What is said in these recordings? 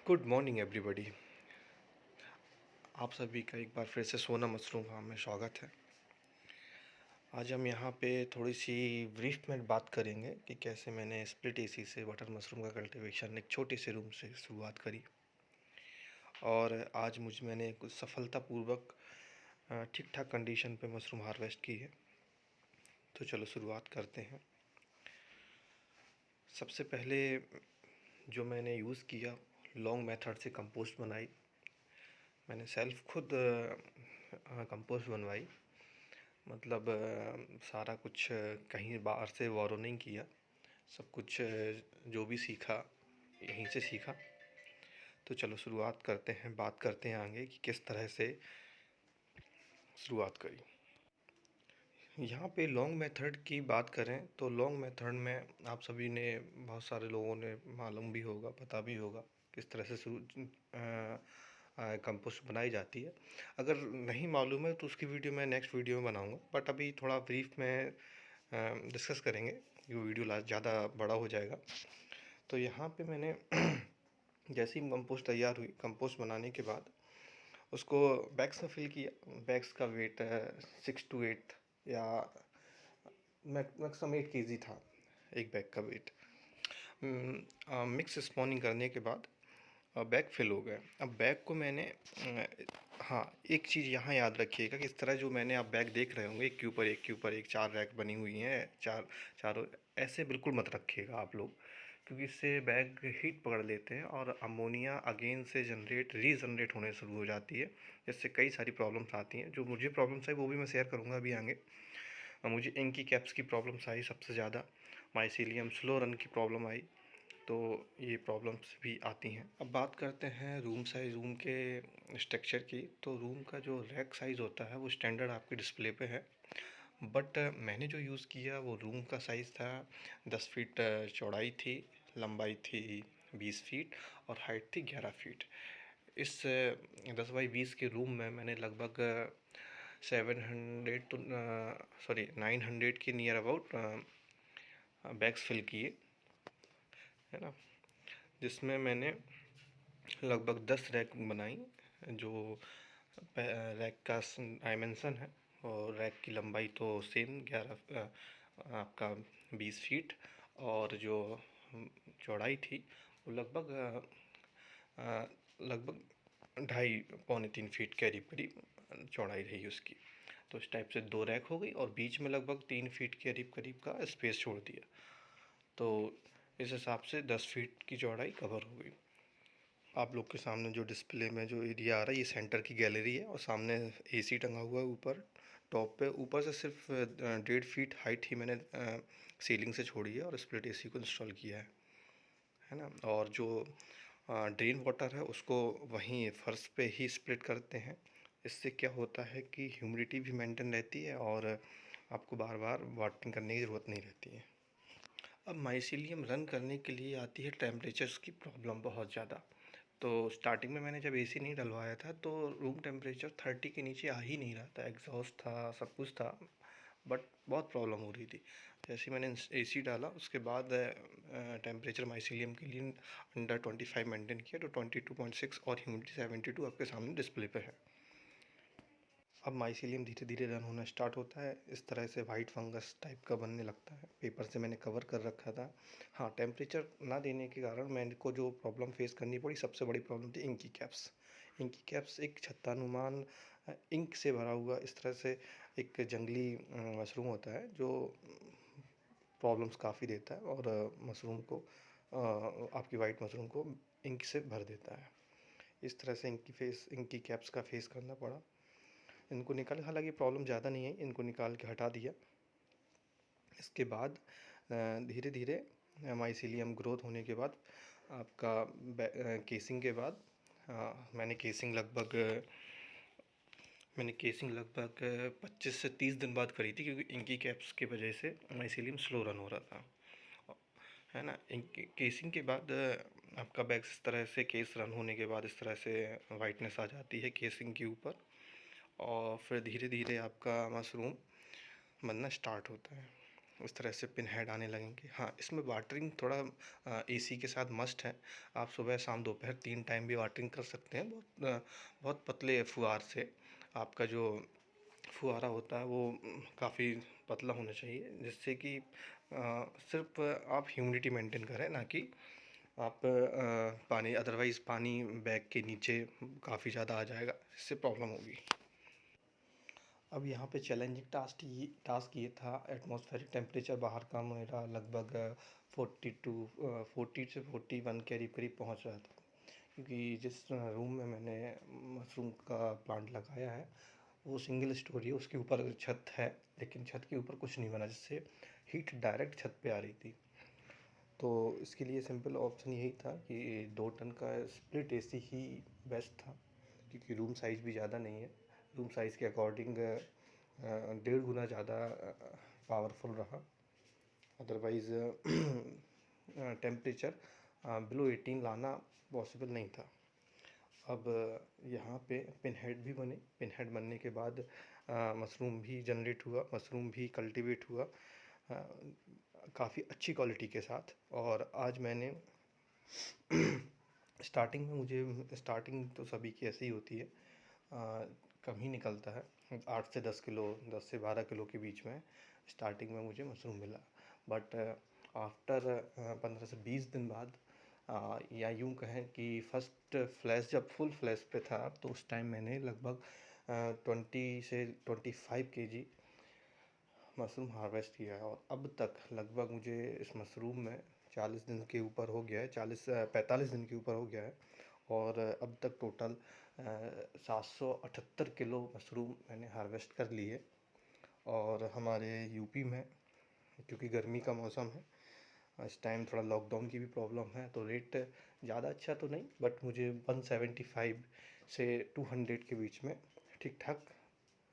Good morning everybody. आप सभी का एक बार फिर से सोना मशरूम फार्म में स्वागत है। आज हम यहाँ पे थोड़ी सी ब्रीफ में बात करेंगे कि कैसे मैंने स्प्लिट एसी से बटर मशरूम का कल्टीवेशन एक छोटे से रूम से शुरुआत करी और आज मैंने कुछ सफलतापूर्वक ठीक ठाक कंडीशन पे मशरूम हार्वेस्ट की है। तो चलो शुरुआत करते हैं। सबसे पहले जो मैंने यूज़ किया, लॉन्ग मेथड से कंपोस्ट बनाई। मैंने सेल्फ खुद कंपोस्ट बनवाई, मतलब सारा कुछ कहीं बाहर से बोरो नहीं किया। सब कुछ जो भी सीखा यहीं से सीखा। तो चलो शुरुआत करते हैं, बात करते हैं आगे कि किस तरह से शुरुआत करी। यहाँ पे लॉन्ग मेथड की बात करें तो लॉन्ग मेथड में आप सभी ने, बहुत सारे लोगों ने मालूम भी होगा, पता भी होगा किस तरह से कंपोस्ट बनाई जाती है। अगर नहीं मालूम है तो उसकी वीडियो मैं नेक्स्ट वीडियो में बनाऊंगा, बट अभी थोड़ा ब्रीफ में डिस्कस करेंगे। ये वीडियो ज़्यादा बड़ा हो जाएगा। तो यहाँ पे मैंने जैसे ही कंपोस्ट तैयार हुई, कंपोस्ट बनाने के बाद उसको बैग्स में फिल किया। बैग्स का वेट 6 to 8 या मैक्सिमम 8 kg था एक बैग का वेट। मिक्स स्पॉनिंग करने के बाद बैग फिल हो गया। अब बैग को मैंने हाँ, एक चीज़ यहाँ याद रखिएगा कि इस तरह जो मैंने आप बैग देख रहे होंगे, एक के ऊपर एक के ऊपर एक 4 रैक बनी हुई हैं, चारों ऐसे बिल्कुल मत रखिएगा आप लोग, क्योंकि इससे बैग हीट पकड़ लेते हैं और अमोनिया अगेन से रीजनरेट होने शुरू हो जाती है, जिससे कई सारी प्रॉब्लम्स आती हैं। जो मुझे प्रॉब्लम्स आई वो भी मैं शेयर करूँगा अभी आगे। मुझे इंकी कैप्स की प्रॉब्लम्स आई सबसे ज़्यादा, माइसीलियम स्लो रन की प्रॉब्लम आई, तो ये प्रॉब्लम्स भी आती हैं। अब बात करते हैं रूम साइज़, रूम के स्ट्रक्चर की। तो रूम का जो रैक साइज़ होता है वो स्टैंडर्ड आपके डिस्प्ले पे है, बट मैंने जो यूज़ किया वो रूम का साइज़ था 10 फीट चौड़ाई थी, लंबाई थी 20 फीट और हाइट थी 11 फीट। इस 10 बाई 20 के रूम में मैंने लगभग 700 तो 900 के नियर अबाउट बैग्स फिल किए, है ना, जिसमें मैंने लगभग 10 रैक बनाई। जो रैक का डायमेंशन है और रैक की लंबाई तो सेम 11 आपका 20 फीट, और जो चौड़ाई थी वो लगभग 2.5 पौने 3 फीट करीब करीब चौड़ाई रही उसकी। तो इस टाइप से 2 रैक हो गई और बीच में लगभग 3 फीट करीब करीब का स्पेस छोड़ दिया। तो इस हिसाब से 10 फीट की चौड़ाई कवर हो गई। आप लोग के सामने जो डिस्प्ले में जो एरिया आ रहा है, ये सेंटर की गैलरी है और सामने एसी टंगा हुआ है ऊपर टॉप पे। ऊपर से सिर्फ 1.5 फीट हाइट ही मैंने सीलिंग से छोड़ी है और स्प्लिट एसी को इंस्टॉल किया है ना। और जो ड्रेन वाटर है उसको वहीं फर्श पे ही स्प्लिट करते हैं। इससे क्या होता है कि ह्यूमिडिटी भी मेंटेन रहती है और आपको बार बार वाटरिंग करने की ज़रूरत नहीं रहती है। अब माइसीलियम रन करने के लिए आती है टेम्परेचर्स की प्रॉब्लम बहुत ज़्यादा। तो स्टार्टिंग में मैंने जब एसी नहीं डलवाया था तो रूम टेम्परेचर 30 के नीचे आ ही नहीं रहा था। एग्जॉस्ट था, सब कुछ था, बट बहुत प्रॉब्लम हो रही थी। जैसे मैंने एसी डाला उसके बाद टेम्परेचर माइसीलियम के लिए अंडर 25 मेंटेन किया, तो 22.6 और ह्यूमिडिटी 72 आपके सामने डिस्प्ले पे है। अब माइसीलियम धीरे धीरे रन होना स्टार्ट होता है, इस तरह से वाइट फंगस टाइप का बनने लगता है। पेपर से मैंने कवर कर रखा था। हाँ, टेम्परेचर ना देने के कारण मेरे को जो प्रॉब्लम फेस करनी पड़ी, सबसे बड़ी प्रॉब्लम थी इंकी कैप्स। इंकी कैप्स एक छत्तानुमान इंक से भरा हुआ इस तरह से एक जंगली मशरूम होता है जो प्रॉब्लम्स काफ़ी देता है और मशरूम को आपकी वाइट मशरूम को इंक से भर देता है। इस तरह से इंकी कैप्स का फेस करना पड़ा। इनको निकाल, हालांकि प्रॉब्लम ज़्यादा नहीं है, इनको निकाल के हटा दिया। इसके बाद धीरे धीरे माइसीलियम ग्रोथ होने के बाद आपका केसिंग के बाद मैंने केसिंग लगभग 25 से 30 दिन बाद करी थी, क्योंकि इंकी कैप्स की वजह से माइसीलियम स्लो रन हो रहा था, है ना। केसिंग के बाद आपका बैग इस तरह से, केस रन होने के बाद इस तरह से वाइटनेस आ जाती है केसिंग के ऊपर, और फिर धीरे धीरे आपका मशरूम बनना स्टार्ट होता है। इस तरह से पिन हेड आने लगेंगे। हाँ, इसमें वाटरिंग थोड़ा एसी के साथ मस्ट है। आप सुबह शाम दोपहर 3 टाइम भी वाटरिंग कर सकते हैं। बहुत पतले फुहार से आपका जो फुहारा होता है वो काफ़ी पतला होना चाहिए, जिससे कि सिर्फ आप ह्यूमिडिटी मेंटेन करें, ना कि आप पानी, अदरवाइज़ पानी बैग के नीचे काफ़ी ज़्यादा आ जाएगा, इससे प्रॉब्लम होगी। अब यहाँ पे चैलेंजिंग टास्क ये था, एटमॉस्फेरिक टेम्परेचर बाहर का मेरा लगभग 40 से 41 के करीब पहुँच रहा था, क्योंकि जिस रूम में मैंने मशरूम का प्लांट लगाया है वो सिंगल स्टोरी है, उसके ऊपर छत है, लेकिन छत के ऊपर कुछ नहीं बना, जिससे हीट डायरेक्ट छत पे आ रही थी। तो इसके लिए सिंपल ऑप्शन यही था कि 2 टन का स्प्लिट एसी ही बेस्ट था, क्योंकि रूम साइज़ भी ज़्यादा नहीं है। रूम साइज़ के अकॉर्डिंग 1.5 गुना ज़्यादा पावरफुल रहा। अदरवाइज़ टेम्परेचर बिलो 18 लाना पॉसिबल नहीं था। अब यहाँ पे पिन हेड भी बने। पिन हेड बनने के बाद मशरूम भी जनरेट हुआ, मशरूम भी कल्टीवेट हुआ काफ़ी अच्छी क्वालिटी के साथ। और आज मैंने स्टार्टिंग तो सभी की ऐसी ही होती है, कम ही निकलता है, 8 से 10 किलो, 10 से 12 किलो के बीच में स्टार्टिंग में मुझे मशरूम मिला। बट आफ्टर 15 से 20 दिन बाद, या यूँ कहें कि फर्स्ट फ्लैश जब फुल फ्लैश पे था, तो उस टाइम मैंने लगभग 20 से 25 केजी मशरूम हार्वेस्ट किया है। और अब तक लगभग मुझे इस मशरूम में 40 दिन के ऊपर हो गया है, 45 दिन के ऊपर हो गया है। और अब तक टोटल 778 किलो मशरूम मैंने हार्वेस्ट कर ली है। और हमारे यूपी में, क्योंकि गर्मी का मौसम है, इस टाइम थोड़ा लॉकडाउन की भी प्रॉब्लम है, तो रेट ज़्यादा अच्छा तो नहीं, बट मुझे 175 से 200 के बीच में ठीक ठाक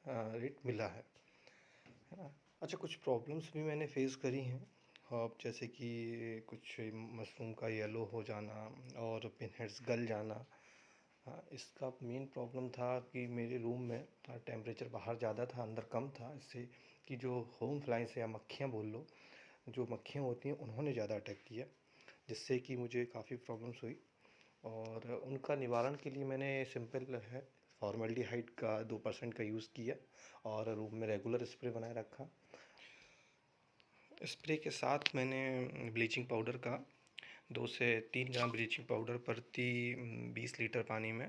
रेट मिला है ना। अच्छा, कुछ प्रॉब्लम्स भी मैंने फेस करी हैं, अब जैसे कि कुछ मशरूम का येलो हो जाना और पिन हेड्स गल जाना। हाँ, इसका मेन प्रॉब्लम था कि मेरे रूम में टेम्परेचर बाहर ज़्यादा था, अंदर कम था, इससे कि जो होम फ्लाइज या मक्खियाँ बोल लो, जो मक्खियाँ होती हैं उन्होंने ज़्यादा अटैक किया, जिससे कि मुझे काफ़ी प्रॉब्लम्स हुई। और उनका निवारण के लिए मैंने सिंपल है फॉर्मल्डिहाइड का 2% का यूज़ किया और रूम में रेगुलर स्प्रे बनाए रखा। स्प्रे के साथ मैंने ब्लीचिंग पाउडर का 2 से 3 ग्राम ब्लीचिंग पाउडर प्रति 20 लीटर पानी में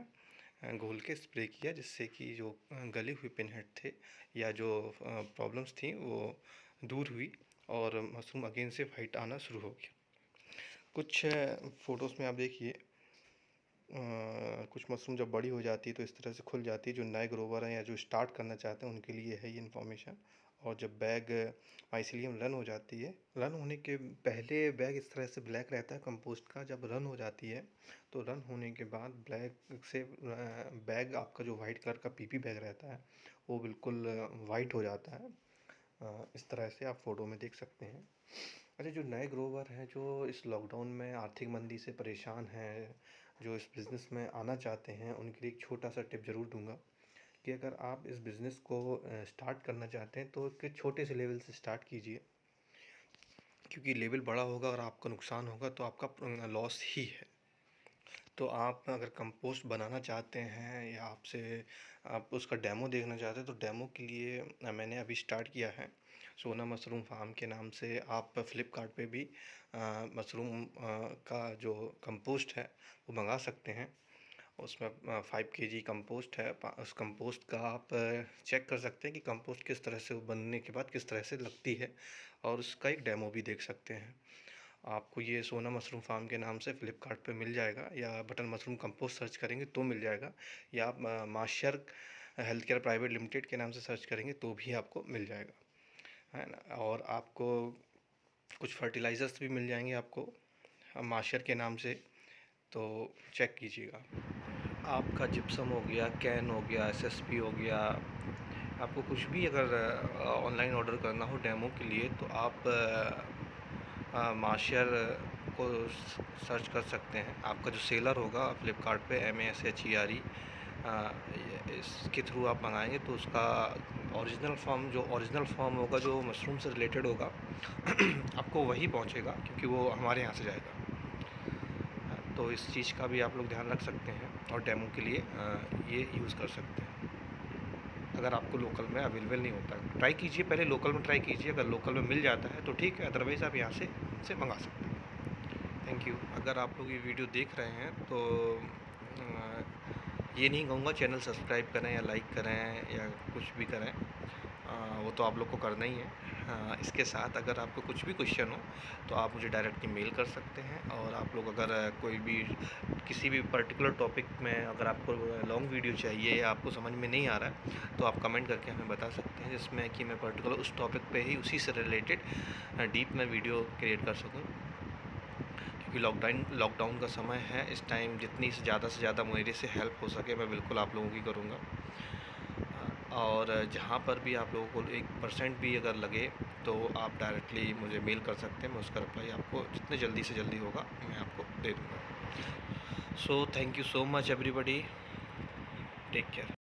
घोल के स्प्रे किया, जिससे कि जो गले हुए पिन हेड थे या जो प्रॉब्लम्स थी वो दूर हुई और मशरूम अगेन से वाइट आना शुरू हो गया। कुछ फ़ोटोज़ में आप देखिए, कुछ मशरूम जब बड़ी हो जाती है तो इस तरह से खुल जाती है। जो नए ग्रोवर हैं या जो स्टार्ट करना चाहते हैं उनके लिए है ये इन्फॉर्मेशन। और जब बैग माइसीलियम रन हो जाती है, रन होने के पहले बैग इस तरह से ब्लैक रहता है कंपोस्ट का। जब रन हो जाती है तो रन होने के बाद ब्लैक से बैग आपका जो वाइट कलर का पीपी बैग रहता है वो बिल्कुल वाइट हो जाता है। इस तरह से आप फ़ोटो में देख सकते हैं। अच्छा, जो नए ग्रोवर हैं जो इस लॉकडाउन में आर्थिक मंदी से परेशान हैं, जो इस बिज़नेस में आना चाहते हैं, उनके लिए एक छोटा सा टिप ज़रूर दूंगा कि अगर आप इस बिज़नेस को स्टार्ट करना चाहते हैं तो एक छोटे से लेवल से स्टार्ट कीजिए, क्योंकि लेवल बड़ा होगा और आपका नुकसान होगा तो आपका लॉस ही है। तो आप अगर कंपोस्ट बनाना चाहते हैं या आप उसका डेमो देखना चाहते हैं, तो डेमो के लिए मैंने अभी स्टार्ट किया है सोना मशरूम फार्म के नाम से। आप फ्लिपकार्ट पे भी मशरूम का जो कंपोस्ट है वो मंगा सकते हैं। उसमें 5 केजी कंपोस्ट है। उस कंपोस्ट का आप चेक कर सकते हैं कि कंपोस्ट किस तरह से बनने के बाद किस तरह से लगती है, और उसका एक डेमो भी देख सकते हैं। आपको ये सोना मशरूम फार्म के नाम से फ़्लिपकार्ट पे मिल जाएगा, या बटन मशरूम कंपोस्ट सर्च करेंगे तो मिल जाएगा, या आप माशर हेल्थ केयर प्राइवेट लिमिटेड के नाम से सर्च करेंगे तो भी आपको मिल जाएगा, है ना। और आपको कुछ फर्टिलाइज़र्स भी मिल जाएंगे आपको माशर के नाम से, तो चेक कीजिएगा। आपका जिप्सम हो गया, कैन हो गया, एसएसपी हो गया, आपको कुछ भी अगर ऑनलाइन ऑर्डर करना हो डेमो के लिए तो आप माशर को सर्च कर सकते हैं। आपका जो सेलर होगा फ्लिपकार्ट पे MASHERE, इसके थ्रू आप मंगाएंगे तो उसका ओरिजिनल फॉर्म, जो ओरिजिनल फॉर्म होगा, जो मशरूम से रिलेटेड होगा आपको वही पहुंचेगा, क्योंकि वो हमारे यहाँ से जाएगा। तो इस चीज़ का भी आप लोग ध्यान रख सकते हैं और डेमो के लिए ये यूज़ कर सकते हैं। अगर आपको लोकल में अवेलेबल नहीं होता, ट्राई कीजिए, पहले लोकल में ट्राई कीजिए। अगर लोकल में मिल जाता है तो ठीक है, अदरवाइज़ आप यहाँ से मंगा सकते हैं। Thank you. अगर आप लोग ये वीडियो देख रहे हैं तो ये नहीं कहूँगा चैनल सब्सक्राइब करें या लाइक करें या कुछ भी करें, वो तो आप लोग को करना ही है। इसके साथ अगर आपको कुछ भी क्वेश्चन हो तो आप मुझे डायरेक्टली मेल कर सकते हैं। और आप लोग अगर कोई भी किसी भी पर्टिकुलर टॉपिक में अगर आपको लॉन्ग वीडियो चाहिए या आपको समझ में नहीं आ रहा है तो आप कमेंट करके हमें बता सकते हैं, जिसमें कि मैं पर्टिकुलर उस टॉपिक पे ही उसी से रिलेटेड डीप में वीडियो क्रिएट कर सकूँ। क्योंकि लॉकडाउन का समय है, इस टाइम जितनी से ज़्यादा मेरे से हेल्प हो सके मैं बिल्कुल आप लोगों की करूँगा। और जहाँ पर भी आप लोगों को 1% भी अगर लगे तो आप डायरेक्टली मुझे मेल कर सकते हैं, मैं उसका रिप्लाई आपको जितने जल्दी से जल्दी होगा मैं आपको दे दूँगा। So thank you so much everybody, take care.